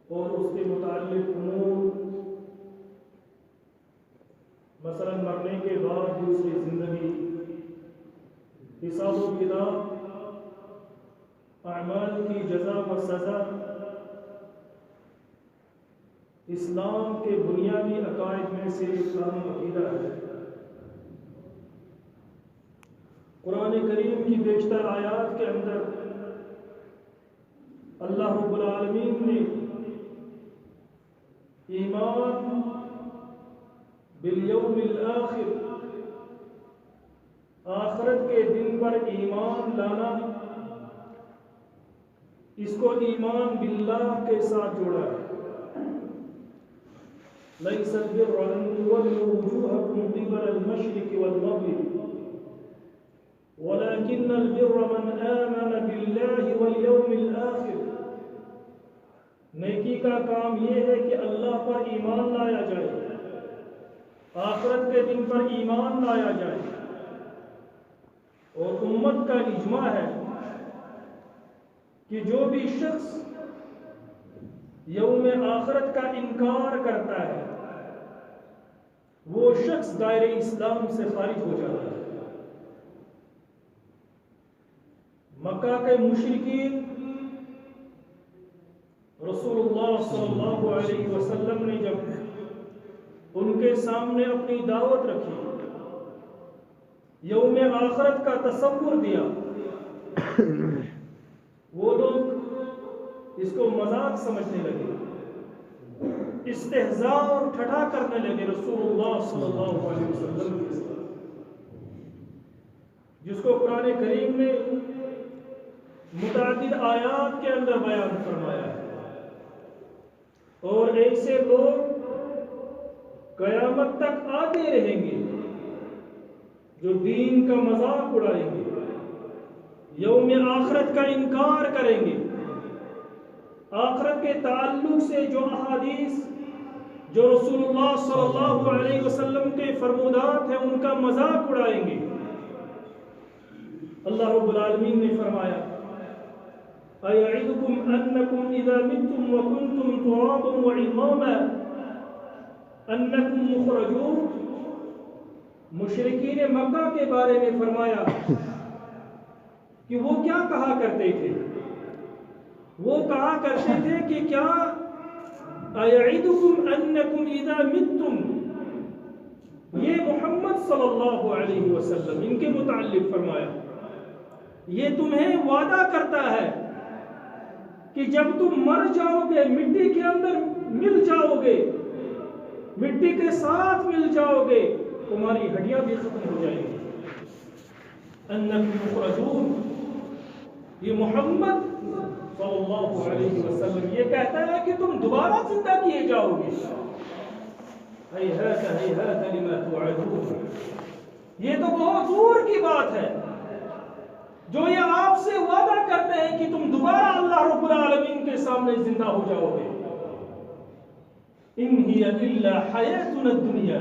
اور اس کے متعلق امور، مثلا مرنے کے بعد دوسری زندگی، حساب و کتاب، اعمال کی جزا و سزا، اسلام کے بنیادی عقائد میں سے اسلام عقیدہ ہے۔ قرآن کریم کی بیشتر آیات کے اندر اللہ رب العالمین نے ایمان بالیوم الآخر، آخرت کے دن پر ایمان لانا، اس کو ایمان باللہ کے ساتھ جوڑا ہے۔ لَيْسَ الْبِرُّ أَن تُوَلُّوا وُجُوهَكُمْ قِبَلَ الْمَشْرِقِ وَالْمَغْرِبِ وَلَكِنَّ الْبِرَّ مَنْ آمَنَ بِاللَّهِ وَالْيَوْمِ الْآخِرِ۔ نیکی کا کام یہ ہے کہ اللہ پر ایمان لایا جائے، آخرت کے دن پر ایمان لایا جائے، اور امت کا اجماع ہے کہ جو بھی شخص یوم آخرت کا انکار کرتا ہے وہ شخص دائرہ اسلام سے خارج ہو جاتا ہے۔ مکہ کے مشرکین رسول اللہ صلی اللہ علیہ وسلم نے جب ان کے سامنے اپنی دعوت رکھی، یوم آخرت کا تصور دیا، وہ لوگ اس کو مذاق سمجھنے لگے، استہزاء اور ٹھٹھا کرنے لگے رسول اللہ صلی اللہ علیہ وسلم کے ساتھ، جس کو قرآن کریم نے متعدد آیات کے اندر بیان فرمایا ہے۔ اور ایسے لوگ قیامت تک آتے رہیں گے جو دین کا مذاق اڑائیں گے، یوم آخرت کا انکار کریں گے، آخرت کے تعلق سے جو احادیث، جو رسول اللہ صلی اللہ علیہ وسلم کے فرمودات ہیں ان کا مذاق اڑائیں گے۔ اللہ رب العالمین نے فرمایا أَيَعِدُكُمْ أَنَّكُمْ إِذَا مِتُّمْ وَكُنْتُمْ تُرَابًا وَعِظَامًا أَنَّكُمْ مُخْرَجُونَ۔ مشرکین مکہ کے بارے میں فرمایا کہ وہ کیا کہا کرتے تھے، وہ کہا کرتے تھے کہ کیا أَيَعِدُكُمْ أَنَّكُمْ إِذَا مِتُّمْ، یہ محمد صلی اللہ علیہ وسلم ان کے متعلق فرمایا، یہ تمہیں وعدہ کرتا ہے کہ جب تم مر جاؤ گے، مٹی کے اندر مل جاؤ گے، مٹی کے ساتھ مل جاؤ گے، تمہاری ہڈیاں بھی ختم ہو جائیں گی۔ انکم مخرجون، یہ محمد صلی اللہ علیہ وسلم یہ کہتا ہے کہ تم دوبارہ زندہ کیے جاؤ گے۔ ہیہات ہیہات لما توعدون، یہ تو بہت دور کی بات ہے جو یہ آپ سے وعدہ کرتے ہیں کہ تم دوبارہ اللہ رب العالمین کے سامنے زندہ ہو جاؤ گے۔ ان ہی الا حیاتنا الدنیا،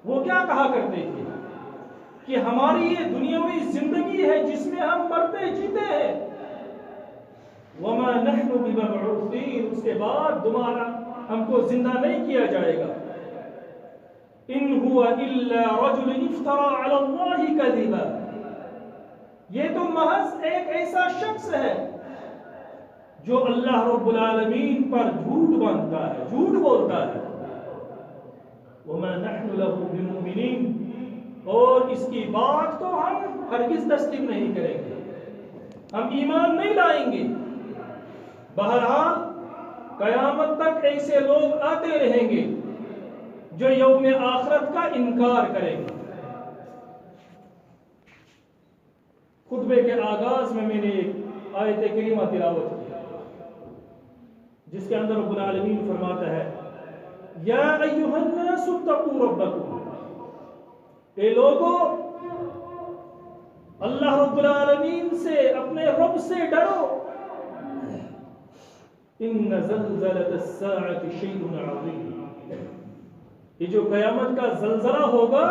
وہ کیا کہا کرتے تھے کہ ہماری یہ دنیاوی زندگی ہے جس میں ہم مرتے جیتے ہیں، وما نحن بمبعوثین، اس کے بعد دوبارہ ہم کو زندہ نہیں کیا جائے گا، ان هو الا رجل افترى على الله كذبا، یہ تو محض ایک ایسا شخص ہے جو اللہ رب العالمین پر جھوٹ باندھتا ہے، جھوٹ بولتا ہے، وما نحن له بمؤمنین، اور اس کی بات کو ہم ہرگز تسلیم نہیں کریں گے، ہم ایمان نہیں لائیں گے۔ بہرحال قیامت تک ایسے لوگ آتے رہیں گے جو یوم آخرت کا انکار کریں گے۔ خطبے کے آغاز میں نے ایک آیت کریمہ تلاوت کی جس کے اندر رب العالمین فرماتا ہے یا ایھا الناس اتقوا ربکم، اے لوگو اللہ رب العالمین سے، اپنے رب سے ڈرو، ان زلزلۃ الساعۃ شیء عظیم، یہ جو قیامت کا زلزلہ ہوگا،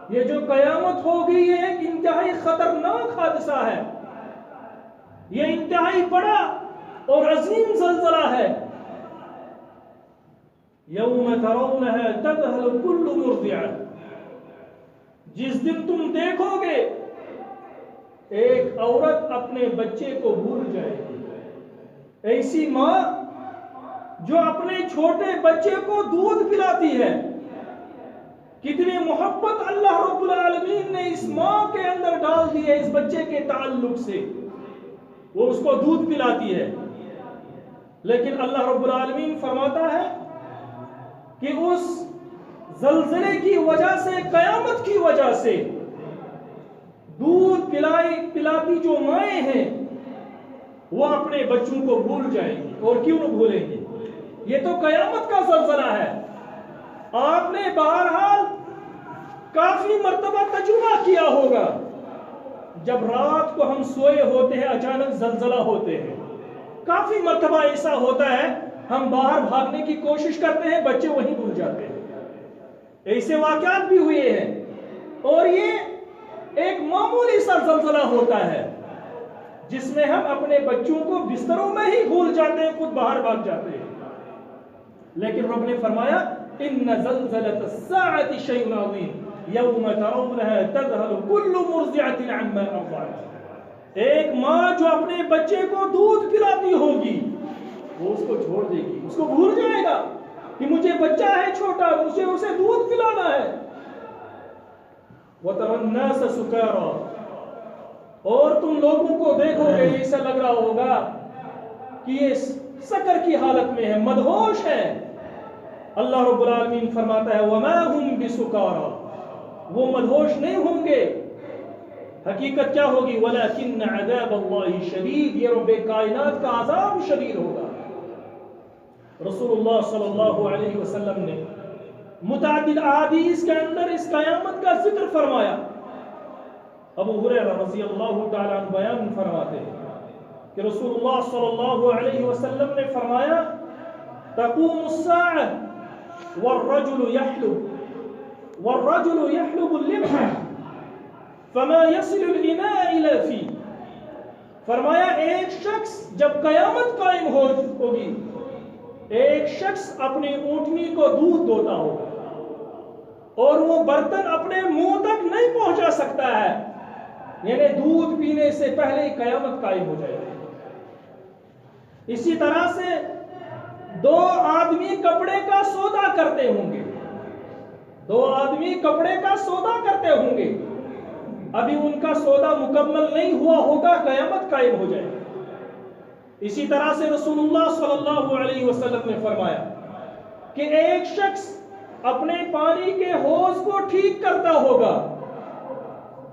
یہ جو قیامت ہوگی، یہ ایک انتہائی خطرناک حادثہ ہے، یہ انتہائی بڑا اور عظیم زلزلہ ہے۔ یوم ترونها تذہل کل مرضعۃ، جس دن تم دیکھو گے ایک عورت اپنے بچے کو بھول جائے گی، ایسی ماں جو اپنے چھوٹے بچے کو دودھ پلاتی ہے، کتنی محبت اللہ رب العالمین نے اس ماں کے اندر ڈال دی ہے اس بچے کے تعلق سے، وہ اس کو دودھ پلاتی ہے، لیکن اللہ رب العالمین فرماتا ہے کہ اس زلزلے کی وجہ سے، قیامت کی وجہ سے دودھ پلاتی جو مائیں ہیں وہ اپنے بچوں کو بھول جائیں گی، اور کیوں نہ بھولیں گی، یہ تو قیامت کا زلزلہ ہے۔ آپ نے بہرحال کافی مرتبہ تجربہ کیا ہوگا، جب رات کو ہم سوئے ہوتے ہیں اچانک زلزلہ ہوتے ہیں، کافی مرتبہ ایسا ہوتا ہے ہم باہر بھاگنے کی کوشش کرتے ہیں، بچے وہیں بھول جاتے ہیں، ایسے واقعات بھی ہوئے ہیں، اور یہ ایک معمولی سا زلزلہ ہوتا ہے جس میں ہم اپنے بچوں کو بستروں میں ہی بھول جاتے ہیں، خود باہر بھاگ جاتے ہیں، لیکن رب نے فرمایا ان زلزلۃ الساعۃ شیء عظیم یوم ترونها تذہل کل مرضعۃ عما ارضعت، ایک ماں جو اپنے بچے کو دودھ پلاتی ہوگی وہ اس کو چھوڑ دے گی، اس کو بھول جائے گا کہ مجھے بچہ ہے چھوٹا، مجھے اسے دودھ پلانا ہے۔ وَتَرَى النَّاسَ سُكَارَىٰ، اور تم لوگوں کو دیکھو گے ایسا لگ رہا ہوگا کہ یہ سکر کی حالت میں ہے، مدہوش ہے۔ اللہ رب العالمین فرماتا ہے وَمَا هُمْ بِسُكَارَىٰ، وہ مدہوش نہیں ہوں گے، حقیقت کیا ہوگی وَلَكِنَّ عَذَابَ اللَّهِ شَدِيدٌ، یہ رب کائنات کا عذاب شدید ہوگا۔ رسول اللہ صلی اللہ علیہ وسلم نے متعدد احادیث کے اندر اس قیامت کا ذکر فرمایا۔ ابو ہریرہ رضی اللہ تعالیٰ عنہ بیان فرماتے ہیں کہ رسول اللہ صلی اللہ علیہ وسلم نے فرمایا تقوم الساعة والرجل يحلب اللبن فما يصل الإناء إلى فيه، فرمایا ایک شخص جب قیامت قائم ہوگی، ایک شخص اپنی اونٹنی کو دودھ دوتا ہوگا اور وہ برتن اپنے منہ تک نہیں پہنچا سکتا ہے، یعنی دودھ پینے سے پہلے ہی قیامت قائم ہو جائے گی۔ اسی طرح سے دو آدمی کپڑے کا سودا کرتے ہوں گے، دو آدمی کپڑے کا سودا کرتے ہوں گے، ابھی ان کا سودا مکمل نہیں ہوا ہوگا، قیامت قائم ہو جائے گی۔ اسی طرح سے رسول اللہ صلی اللہ علیہ وسلم نے فرمایا کہ ایک شخص اپنے پانی کے حوض کو ٹھیک کرتا ہوگا،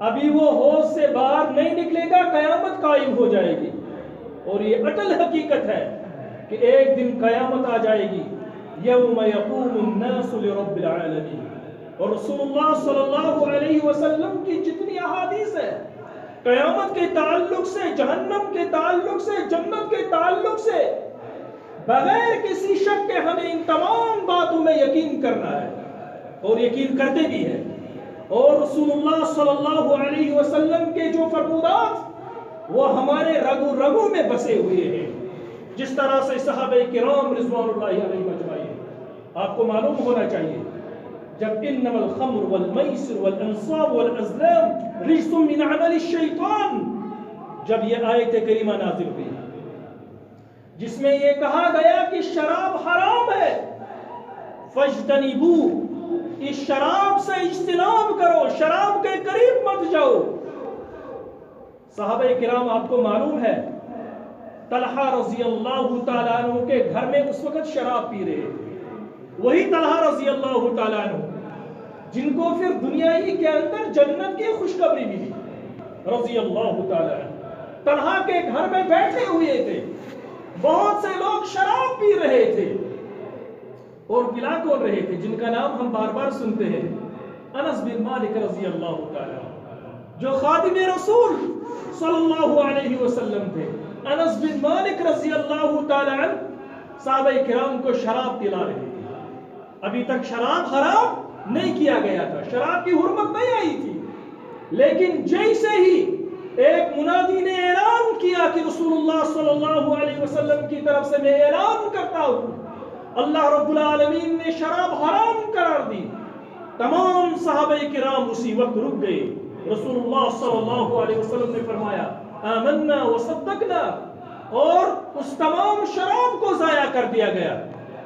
ابھی وہ حوض سے باہر نہیں نکلے گا، قیامت قائم ہو جائے گی۔ اور یہ اٹل حقیقت ہے کہ ایک دن قیامت آ جائے گی، یوم یقوم الناس لرب العالمین۔ اور رسول اللہ صلی اللہ علیہ وسلم کی جتنی احادیث ہے قیامت کے تعلق سے، جہنم کے تعلق سے، جنت کے تعلق سے، بغیر کسی شک کے ہمیں ان تمام باتوں میں یقین کرنا ہے اور یقین کرتے بھی ہیں. اور رسول اللہ صلی اللہ علیہ وسلم کے جو فرمودات وہ ہمارے رگو رگو میں بسے ہوئے ہیں، جس طرح سے صحابہ کرام رضوان اللہ علیہم اجمعین. آپ کو معلوم ہونا چاہیے جب انما الخمر والمیسر والانصاب والازلام رجس من عمل الشیطان، جب یہ آیت کریمہ نازل ہوئی جس میں یہ کہا گیا کہ شراب حرام ہے، فاجتنبوا، اس شراب سے اجتناب کرو، شراب کے قریب مت جاؤ. صحابہ کرام آپ کو معلوم ہے طلحہ رضی اللہ تعالیٰ عنہ کے گھر میں اس وقت شراب پی رہے تھے. وہی طلحہ رضی اللہ تعالیٰ عنہ جن کو پھر دنیائی کے اندر جنت کی خوشخبری ملی، رضی اللہ تعالیٰ عنہ طلحہ کے گھر میں بیٹھے ہوئے تھے. بہت سے لوگ شراب پی رہے تھے اور پلا کون رہے تھے جن کا نام ہم بار بار سنتے ہیں، انس بن مالک رضی اللہ تعالیٰ جو خادم رسول صلی اللہ علیہ وسلم تھے. انس بن مالک رضی اللہ تعالیٰ عنہ صحابہ کرام کو شراب پلا رہے تھے. ابھی تک شراب حرام نہیں کیا گیا تھا، شراب کی حرمت نہیں آئی تھی، لیکن جیسے ہی ایک منادی نے اعلان کیا کہ رسول اللہ صلی اللہ علیہ وسلم کی طرف سے میں اعلان کرتا ہوں، اللہ رب العالمین نے شراب حرام قرار دی، تمام صحابہ کرام اسی وقت رک گئے. رسول اللہ صلی اللہ علیہ وسلم نے فرمایا آمنا وصدقنا، اور اس تمام شراب کو ضائع کر دیا گیا.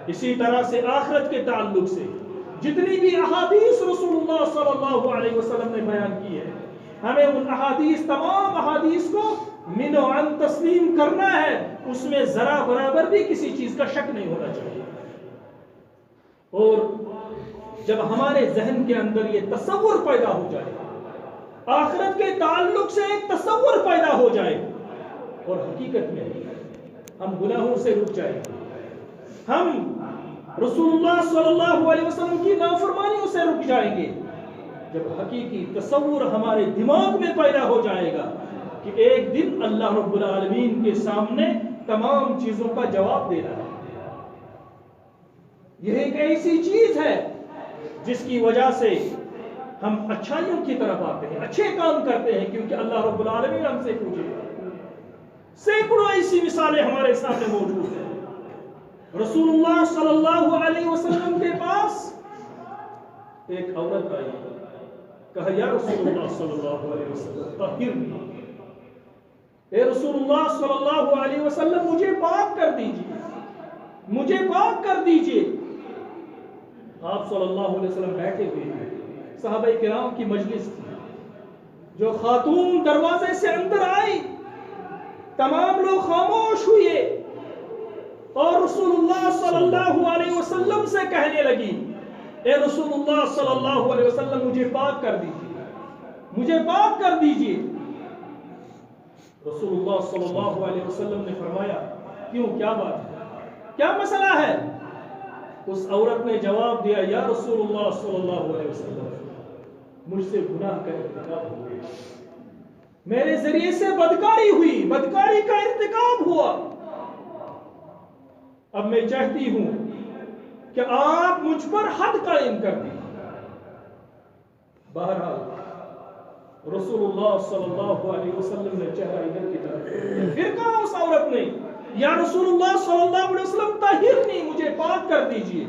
اسی طرح سے آخرت کے تعلق سے جتنی بھی احادیث رسول اللہ صلی اللہ علیہ وسلم نے بیان کی ہے، ہمیں ان احادیث تمام احادیث کو من و عن تسلیم کرنا ہے. اس میں ذرا برابر بھی کسی چیز کا شک نہیں ہونا چاہیے. اور جب ہمارے ذہن کے اندر یہ تصور پیدا ہو جائے، آخرت کے تعلق سے ایک تصور پیدا ہو جائے، اور حقیقت میں ہم گناہوں سے رک جائیں گے، ہم رسول اللہ صلی اللہ علیہ وسلم کی نافرمانیوں سے رک جائیں گے. جب حقیقی تصور ہمارے دماغ میں پیدا ہو جائے گا کہ ایک دن اللہ رب العالمین کے سامنے تمام چیزوں کا جواب دینا ہے. یہ ایک ایسی چیز ہے جس کی وجہ سے ہم اچھائیوں کی طرف آتے ہیں، اچھے کام کرتے ہیں، کیونکہ اللہ رب العالمین ہم سے پوچھے گا. سینکڑوں ایسی مثالیں ہمارے سامنے موجود ہیں. رسول اللہ صلی اللہ علیہ وسلم کے پاس ایک عورت آئی، کہا یا رسول اللہ صلی اللہ علیہ وسلم طہرنی، اے رسول اللہ صلی اللہ علیہ وسلم مجھے پاک کر دیجئے، مجھے پاک کر دیجئے. آپ صلی اللہ علیہ وسلم بیٹھے ہوئے ہیں، صحابہ کرام کی مجلس تھی. جو خاتون دروازے سے اندر آئی تمام لوگ خاموش ہوئے اور رسول اللہ صلی اللہ علیہ وسلم سے کہنے لگی اے رسول اللہ صلی اللہ علیہ وسلم مجھے پاک کر دیجئے، مجھے پاک کر دیجئے. رسول اللہ صلی اللہ علیہ وسلم نے فرمایا کیوں، کیا بات ہے، کیا مسئلہ ہے؟ اس عورت نے جواب دیا یا رسول اللہ صلی اللہ علیہ وسلم مجھ سے گناہ کا ارتکاب ہو گیا، میرے ذریعے سے بدکاری ہوئی، بدکاری کا ارتکاب ہوا. اب میں چاہتی ہوں کہ آپ مجھ پر حد قائم کر دیں. بہرحال رسول اللہ صلی اللہ علیہ وسلم نے چہرہ ادھر کی طرف، پھر کہا اس عورت نے یا رسول اللہ صلی اللہ علیہ وسلم طہرنی، مجھے پاک کر دیجئے.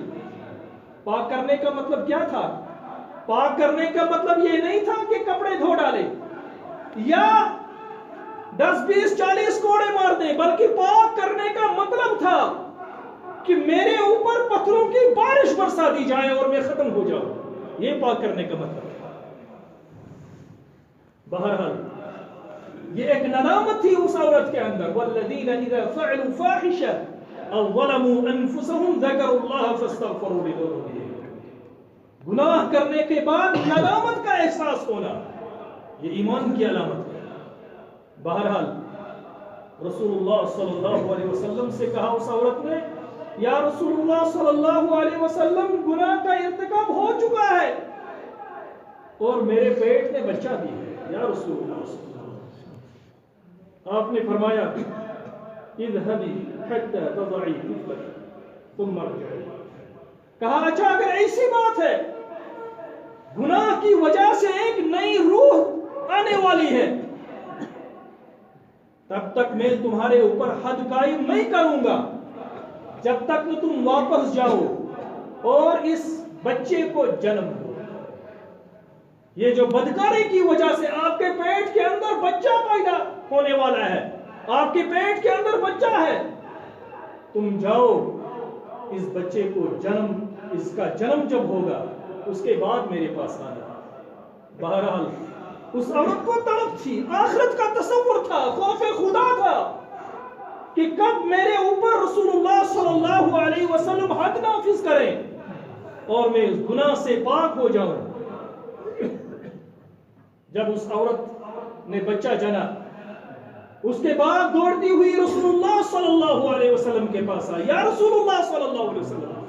پاک کرنے کا مطلب کیا تھا؟ پاک کرنے کا مطلب یہ نہیں تھا کہ کپڑے دھو ڈالے یا 10 20 40 کوڑے مار دیں، بلکہ پاک کرنے کا مطلب تھا کہ میرے اوپر پتھروں کی بارش برسا دی جائے اور میں ختم ہو جاؤں. یہ پاک کرنے کا مطلب تھا. بہرحال یہ ایک ندامت تھی اس عورت کے اندر، والذین اذا فعلوا فاحشة او ظلموا انفسهم ذکروا اللہ فاستغفروا لذنوبهم. گناہ کرنے کے بعد ندامت کا احساس ہونا یہ ایمان کی علامت ہے. بہرحال رسول اللہ صلی اللہ علیہ وسلم سے کہا اس عورت نے یا رسول اللہ صلی اللہ علیہ وسلم گناہ کا ارتکاب ہو چکا ہے اور میرے پیٹ میں بچہ بھی ہے. یا رسول اللہ صلی اللہ علیہ وسلم آپ نے فرمایا اذهبي حتى تضعي طفلك ثم ارجعي. کہا اچھا اگر ایسی بات ہے گناہ کی وجہ سے ایک نئی روح آنے والی ہے تب تک میں تمہارے اوپر حد قائم نہیں کروں گا جب تک کہ تم واپس جاؤ اور اس بچے کو جنم دو. یہ جو بدکاری کی وجہ سے آپ کے پیٹ کے اندر بچہ پیدا ہونے والا ہے, آپ کے پیٹ کے اندر بچہ ہے, تم جاؤ اس بچے کو اس کا جنم جب ہوگا اس کے بعد میرے پاس آنا. بہرحال اس عورت کو تڑپ تھی, آخرت کا تصور تھا, خوف خدا تھا کہ کب میرے اوپر رسول اللہ صلی اللہ علیہ وسلم حد نافذ کریں اور میں اس گناہ سے پاک ہو جاؤں. جب اس عورت نے بچہ جنا اس کے بعد دوڑتی ہوئی رسول اللہ صلی اللہ علیہ وسلم کے پاس آئی. یا رسول اللہ صلی اللہ علیہ وسلم,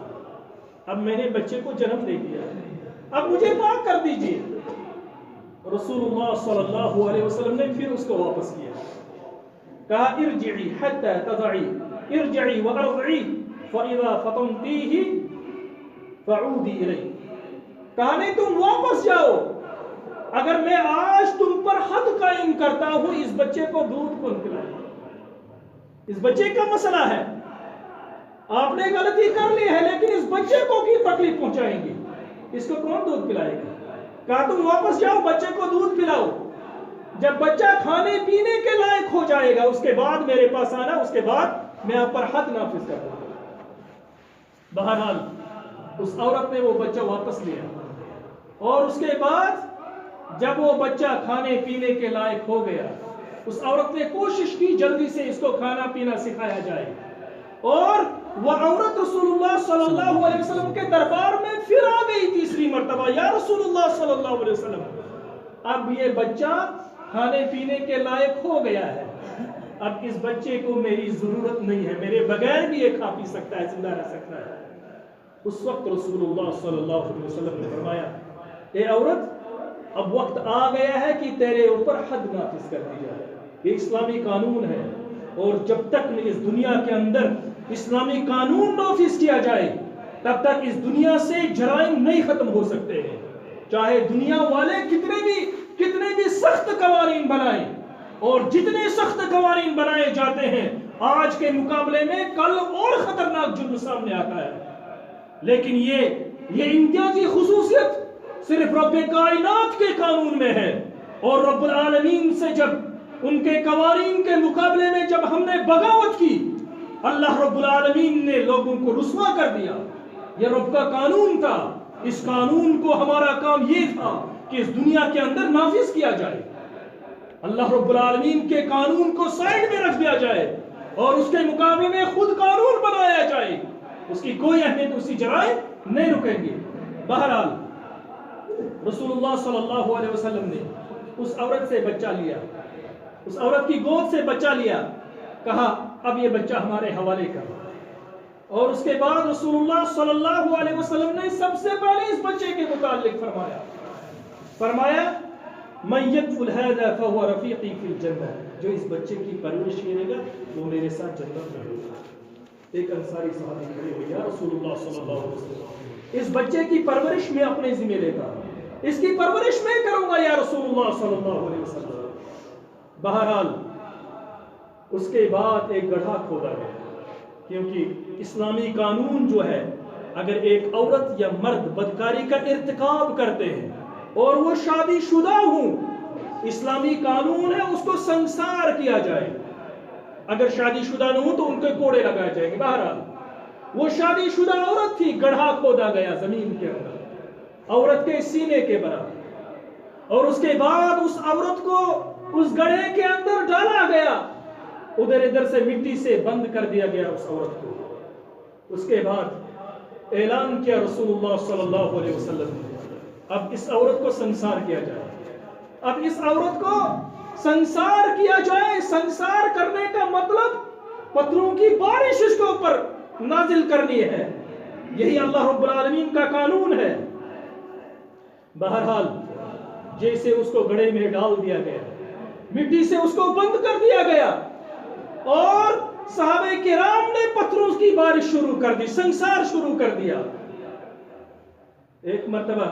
اب میں نے بچے کو جنم دے دیا, اب مجھے پاک کر دیجئے. رسول اللہ صلی اللہ علیہ وسلم نے پھر اس کو واپس کیا, کہا ارجعی حتی تضعی, ارجعی وارضعی فاذا فطمتیہ فعودی الی. کہا نہیں تم واپس جاؤ, اگر میں آج تم پر حد قائم کرتا ہوں اس بچے کو دودھ کون پلائے. اس بچے کا مسئلہ ہے, آپ نے غلطی کر لی ہے لیکن اس بچے کو کی تکلیف پہنچائیں گے, اس کو کون دودھ پلائے گا. کہا تم واپس جاؤ بچے کو دودھ پلاؤ, جب بچہ کھانے پینے کے لائق ہو جائے گا اس کے بعد میرے پاس آنا, اس کے بعد میں آپ پر حد نافذ کر دوں گا. بہرحال اس عورت نے وہ بچہ واپس لیا اور اس کے بعد جب وہ بچہ کھانے پینے کے لائق ہو گیا اس عورت نے کوشش کی جلدی سے اس کو کھانا پینا سکھایا جائے, اور وہ عورت رسول اللہ صلی اللہ علیہ وسلم کے دربار میں پھر آ گئی تیسری مرتبہ. یا رسول اللہ صلی اللہ علیہ وسلم, اب یہ بچہ کھانے پینے کے لائق ہو گیا ہے, اب اس بچے کو میری ضرورت نہیں ہے, میرے بغیر بھی یہ کھا پی سکتا ہے, زندہ رہ سکتا ہے. اس وقت رسول اللہ صلی اللہ علیہ وسلم نے فرمایا اے عورت اب وقت آ گیا ہے کہ تیرے اوپر حد نافذ کر دی جائے. یہ اسلامی قانون ہے اور جب تک اس دنیا کے اندر اسلامی قانون نافذ کیا جائے تب تک اس دنیا سے جرائم نہیں ختم ہو سکتے ہیں, چاہے دنیا والے کتنے بھی سخت قوانین بنائیں, اور جتنے سخت قوانین بنائے جاتے ہیں آج کے مقابلے میں کل اور خطرناک جرم سامنے آتا ہے, لیکن یہ امتیازی خصوصیت صرف رب کائنات کے قانون میں ہے. اور رب العالمین سے جب ان کے قوانین کے مقابلے میں جب ہم نے بغاوت کی اللہ رب العالمین نے لوگوں کو رسوا کر دیا. یہ رب کا قانون تھا, اس قانون کو ہمارا کام یہ تھا کہ اس دنیا کے اندر نافذ کیا جائے, اللہ رب العالمین کے قانون کو سائڈ میں رکھ دیا جائے اور اس کے مقابلے میں خود قانون بنایا جائے, اس کی کوئی اہمیت اسی جرائم نہیں رکیں گے. بہرحال رسول اللہ صلی اللہ علیہ وسلم نے اس عورت سے بچہ لیا, اس عورت کی گود سے بچہ لیا, کہا اب یہ بچہ ہمارے حوالے کر. اور اس کے بعد رسول اللہ صلی اللہ علیہ وسلم نے سب سے پہلے اس بچے کے متعلق فرمایا من یکفل ھذا فهو رفیقی فی الجنہ, جو اس بچے کی پرورش کرے گا وہ میرے ساتھ جنت میں ہوگا. ایک انصاری صحابی کھڑے ہوئے, یا رسول اللہ صلی اللہ علیہ وسلم اس بچے کی پرورش میں اپنے ذمہ لیتا ہوں, اس کی پرورش میں کروں گا یا رسول اللہ صلی اللہ علیہ وسلم. بہرحال اس کے بعد ایک گڑھا کھودا گیا, کیونکہ اسلامی قانون جو ہے اگر ایک عورت یا مرد بدکاری کا ارتکاب کرتے ہیں اور وہ شادی شدہ ہوں, اسلامی قانون ہے اس کو سنسار کیا جائے. اگر شادی شدہ نہ ہوں تو ان کے کوڑے لگائے جائیں گے. بہرحال وہ شادی شدہ عورت تھی, گڑھا کھودا گیا زمین کے اندر عورت کے سینے کے برابر, اور اس کے بعد اس عورت کو اس گڑھے کے اندر ڈالا گیا, ادھر ادھر سے مٹی سے بند کر دیا گیا اس عورت کو. اس کے بعد اعلان کیا رسول اللہ صلی اللہ علیہ وسلم نے اب اس عورت کو سنسار کیا جائے, اب اس عورت کو سنسار کیا جائے. سنسار کرنے کا مطلب پتھروں کی بارش اس کے اوپر نازل کرنی ہے, یہی اللہ رب العالمین کا قانون ہے. بہرحال جیسے اس کو گڑھے میں ڈال دیا گیا, مٹی سے اس کو بند کر دیا گیا, اور صحابہ کرام نے پتھروں کی بارش شروع کر دی، سنسار شروع کر دیا۔ ایک مرتبہ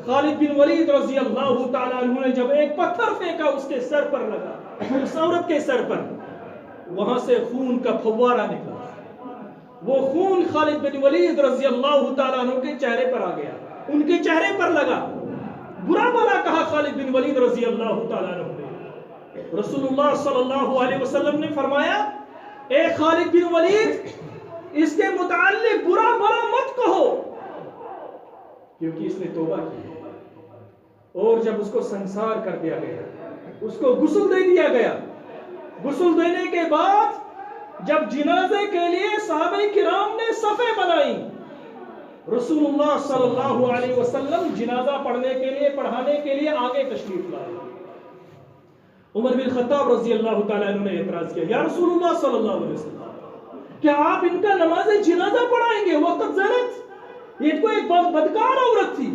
خالد بن ولید رضی اللہ تعالیٰ عنہ نے جب ایک پتھر پھینکا، اس کے سر پر لگا، اس عورت کے سر پر، وہاں سے خون کا فوارہ نکلا۔ وہ خون خالد بن ولید رضی اللہ تعالیٰ عنہ کے چہرے پر آ گیا، ان کے چہرے پر لگا۔ برا بھلا کہا خالد بن ولید رضی اللہ تعالیٰ عنہ نے۔ رسول اللہ صلی اللہ علیہ وسلم نے فرمایا، اے خالد بن ولید، اس کے متعلق برا بھلا مت کہو، کیونکہ اس نے توبہ کی ہے۔ اور جب اس کو سنسار کر دیا گیا، اس کو غسل دے دیا گیا، غسل دینے کے بعد جب جنازے کے لیے صحابہ کرام نے صفیں بنائی، رسول اللہ صلی اللہ علیہ وسلم جنازہ پڑھنے کے لیے، پڑھانے کے لیے آگے تشریف لائے۔ عمر بن خطاب رضی اللہ تعالیٰ عنہ نے اعتراض کیا، یا رسول اللہ صلی اللہ علیہ وسلم، کیا آپ ان کا نماز جنازہ پڑھائیں گے؟ وقت زنت، یہ تو ایک بہت بدکار عورت تھی،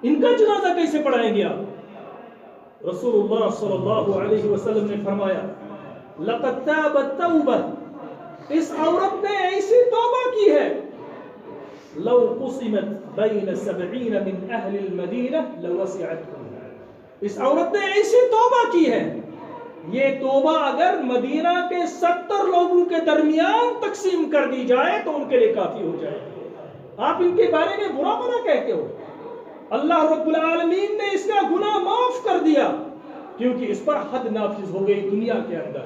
ان کا جنازہ کیسے پڑھائیں گے آپ؟ رسول اللہ صلی اللہ علیہ وسلم نے فرمایا، لقد تابت توبہ، اس عورت نے ایسی توبہ کی ہے، لو قسمت بین 70 من اہل المدینہ لوسعتهم، اس عورت نے ایسی توبہ کی ہے، یہ توبہ اگر مدینہ کے 70 لوگوں کے درمیان تقسیم کر دی جائے تو ان کے لیے کافی ہو جائے۔ آپ ان کے بارے میں برا بھلا کہتے ہو، اللہ رب العالمین نے اس کا گناہ معاف کر دیا، کیونکہ اس پر حد نافذ ہو گئی دنیا کے اندر۔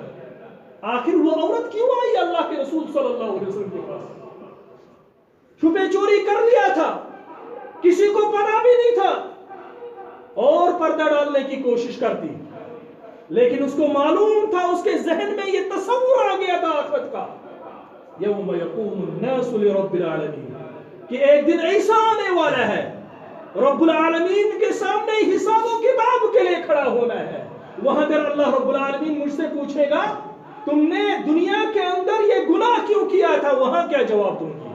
آخر وہ عورت کیوں آئی اللہ کے رسول صلی اللہ علیہ وسلم کے پاس؟ چھپے چوری کر لیا تھا، کسی کو پتا بھی نہیں تھا، اور پردہ ڈالنے کی کوشش کرتی، لیکن اس کو معلوم تھا، اس کے ذہن میں یہ تصور آ گیا تھا آخرت کا، یوم یقوم الناس لرب العالمین، کہ ایک دن ایسا آنے والا ہے رب العالمین کے سامنے حساب و کتاب کے لیے کھڑا ہونا ہے۔ وہاں اگر اللہ رب العالمین مجھ سے پوچھے گا تم نے دنیا کے اندر یہ گناہ کیوں کیا تھا، وہاں کیا جواب دوں گی؟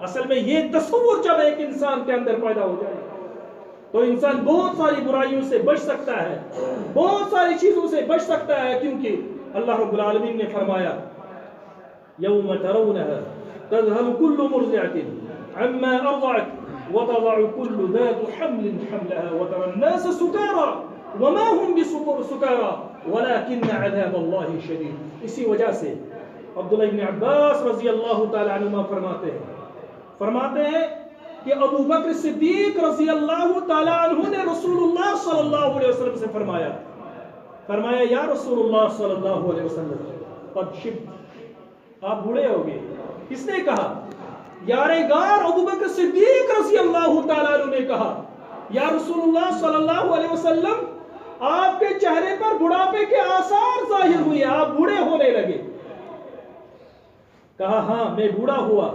اصل میں یہ تصور جب ایک انسان کے اندر پیدا ہو جائے تو انسان بہت ساری برائیوں سے بچ سکتا ہے، بہت ساری چیزوں سے بچ سکتا ہے، کیونکہ اللہ رب العالمین نے فرمایا، یوم ترونها تذهل كل مرضعة عما ارضعت وتضع كل ذات حمل حملها وترى الناس سكارى وما هم بسكارى ولكن عذاب الله شديد۔ اسی وجہ سے عبداللہ بن عباس رضی اللہ تعالی عنہما فرماتے ہیں کہ ابو بکر صدیق رضی اللہ تعالی عنہ نے رسول اللہ صلی اللہ علیہ وسلم سے فرمایا یا رسول اللہ صلی اللہ علیہ وسلم، قد شبت، آپ بوڑھے ہو گئے۔ کس نے کہا؟ یار غار ابو بکر صدیق رضی اللہ تعالی عنہ نے کہا، یا رسول اللہ صلی اللہ علیہ وسلم، آپ کے چہرے پر بڑھاپے کے آثار ظاہر ہوئے، آپ بوڑھے ہونے لگے۔ کہا ہاں میں بوڑھا ہوا،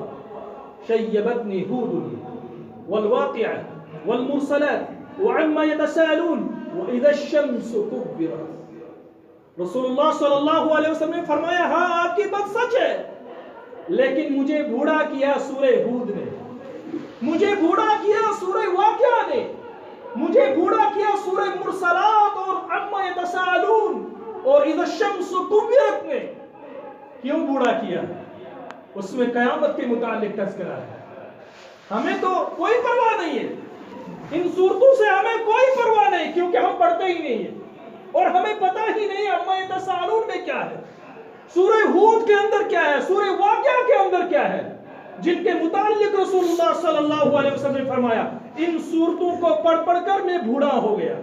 شیبتنی ہود والواقعة والمرسلات وعما يتساءلون وإذا الشمس كبرت۔ رسول اللہ صلی اللہ علیہ وسلم نے فرمایا، ہاں آپ کی بات سچ ہے، لیکن مجھے بوڑھا کیا سورہ ہود نے، مجھے بوڑھا کیا سورہ واقعہ نے، مجھے بوڑھا کیا سورہ مرسلات اور عما يتساءلون اور اذا الشمس كبرت نے۔ کیوں بوڑھا کیا؟ اس میں قیامت کے متعلق تذکرہ ہے۔ ہمیں تو کوئی پرواہ نہیں ہے، ان صورتوں سے ہمیں کوئی پرواہ نہیں، کیونکہ ہم پڑھتے ہی نہیں ہیں اور ہمیں پتہ ہی نہیں عما يتساءلون میں کیا ہے، سورہ ہود کے اندر کیا ہے، سورہ واقعہ کے اندر کیا ہے، جن کے متعلق رسول اللہ صلی اللہ علیہ وسلم نے فرمایا ان صورتوں کو پڑھ پڑھ کر میں بوڑھا ہو گیا،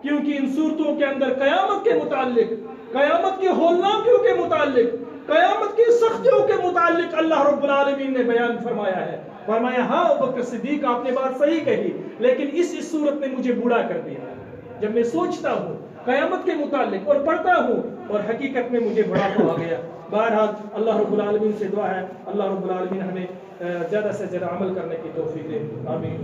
کیونکہ ان صورتوں کے اندر قیامت کے متعلق، قیامت کی ہولناکیوں کے متعلق، قیامت کی سختیوں کے متعلق اللہ رب العالمین نے بیان فرمایا ہے۔ فرمایا ہاں ابو بکر صدیق آپ نے بات صحیح کہی، لیکن اس صورت نے مجھے بوڑھا کر دیا۔ جب میں سوچتا ہوں قیامت کے متعلق اور پڑھتا ہوں اور حقیقت میں مجھے بڑھاپا آ گیا۔ بہرحال اللہ رب العالمین سے دعا ہے اللہ رب العالمین ہمیں زیادہ سے زیادہ عمل کرنے کی توفیق دے، آمین۔